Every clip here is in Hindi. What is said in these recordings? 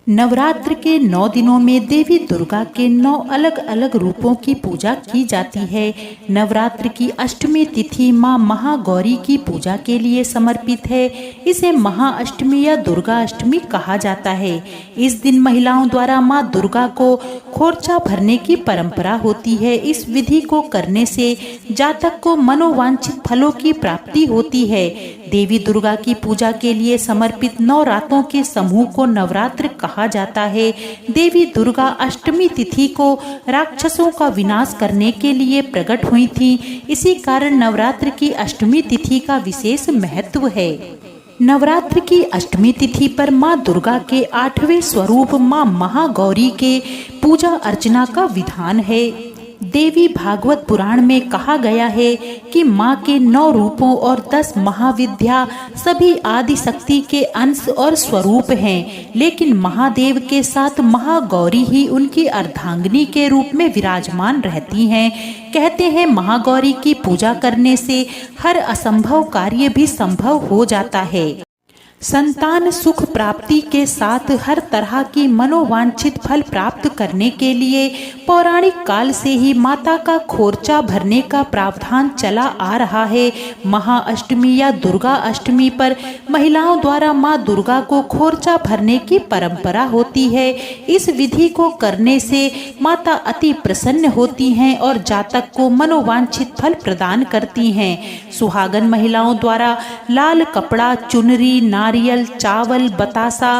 नवरात्र के 9 दिनों में देवी दुर्गा के 9 अलग अलग रूपों की पूजा की जाती है। नवरात्र की अष्टमी तिथि मां महागौरी की पूजा के लिए समर्पित है। इसे महाअष्टमी या दुर्गा अष्टमी कहा जाता है। इस दिन महिलाओं द्वारा मां दुर्गा को खोरचा भरने की परंपरा होती है। इस विधि को करने से जातक को मनोवांछित फलों की प्राप्ति होती है। देवी दुर्गा की पूजा के लिए समर्पित 9 रातों के समूह को नवरात्र कहा जाता है। देवी दुर्गा अष्टमी तिथि को राक्षसों का विनाश करने के लिए प्रकट हुई थी। इसी कारण नवरात्र की अष्टमी तिथि का विशेष महत्व है। नवरात्र की अष्टमी तिथि पर मां दुर्गा के 8वें स्वरूप मां महागौरी के पूजा अर्चना का विधान है। देवी भागवत पुराण में कहा गया है कि मां के 9 रूपों और 10 महाविद्या सभी आदि शक्ति के अंश और स्वरूप हैं, लेकिन महादेव के साथ महागौरी ही उनकी अर्धांगिनी के रूप में विराजमान रहती हैं। कहते हैं महागौरी की पूजा करने से हर असंभव कार्य भी संभव हो जाता है। संतान सुख प्राप्ति के साथ हर तरह की मनोवांछित फल प्राप्त करने के लिए पौराणिक काल से ही माता का खोरचा भरने का प्रावधान चला आ रहा है। महाअष्टमी या दुर्गा अष्टमी पर महिलाओं द्वारा मां दुर्गा को खोरचा भरने की परंपरा होती है। इस विधि को करने से माता अति प्रसन्न होती हैं और जातक को मनोवांछित फल प्रदान करती हैं। सुहागन महिलाओं द्वारा लाल कपड़ा, चुनरी, नारियल, चावल, बतासा,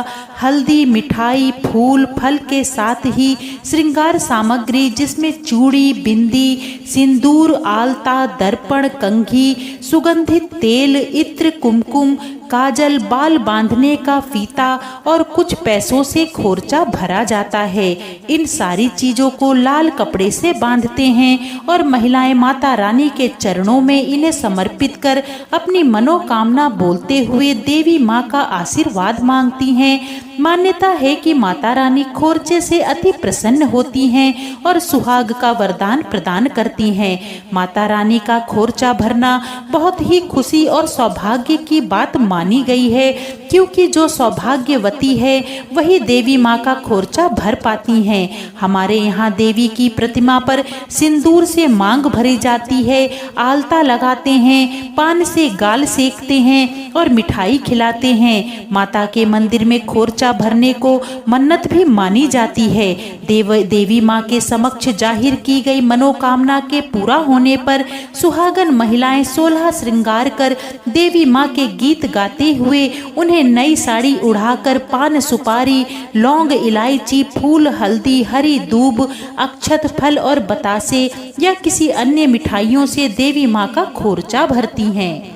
हल्दी, मिठाई, फूल, फल के साथ ही श्रृंगार सामग्री जिसमें चूड़ी, बिंदी, सिंदूर, आलता, दर्पण, कंघी, सुगंधित तेल, इत्र, कुमकुम, काजल, बाल बांधने का फीता और कुछ पैसों से खोरचा भरा जाता है। इन सारी चीजों को लाल कपड़े से बांधते हैं और महिलाएं माता रानी के चरणों में इन्हें समर्पित कर अपनी मनोकामना बोलते हुए देवी मां का आशीर्वाद मांगती हैं। मान्यता है कि माता रानी खोरचे से अति प्रसन्न होती हैं और सुहाग का वरदान प्रदान करती हैं। माता रानी का खोरचा भरना बहुत ही खुशी और सौभाग्य की बात मानी गई है, क्योंकि जो सौभाग्यवती है वही देवी माँ का खोरचा भर पाती हैं। हमारे यहाँ देवी की प्रतिमा पर सिंदूर से मांग भरी जाती है, आलता लगाते हैं, पान से गाल सेकते हैं और मिठाई खिलाते हैं। माता के मंदिर में खोरचा भरने को मन्नत भी मानी जाती है। देवी माँ के समक्ष जाहिर की गई मनोकामना के पूरा होने पर सुहागन महिलाएं 16 श्रृंगार कर देवी माँ के गीत गाते हुए उन्हें नई साड़ी उड़ाकर पान, सुपारी, लौंग, इलायची, फूल, हल्दी, हरी दूब, अक्षत, फल और बतासे या किसी अन्य मिठाइयों से देवी माँ का खोरचा भरती हैं।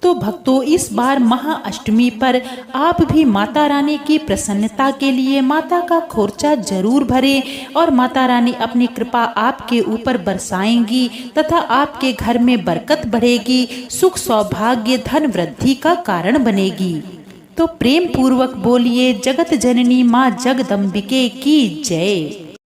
तो भक्तों, इस बार महाअष्टमी पर आप भी माता रानी की प्रसन्नता के लिए माता का खोरचा जरूर भरें और माता रानी अपनी कृपा आपके ऊपर बरसाएंगी तथा आपके घर में बरकत बढ़ेगी, सुख, सौभाग्य, धन वृद्धि का कारण बनेगी। तो प्रेम पूर्वक बोलिए जगत जननी माँ जगदम्बिके की जय।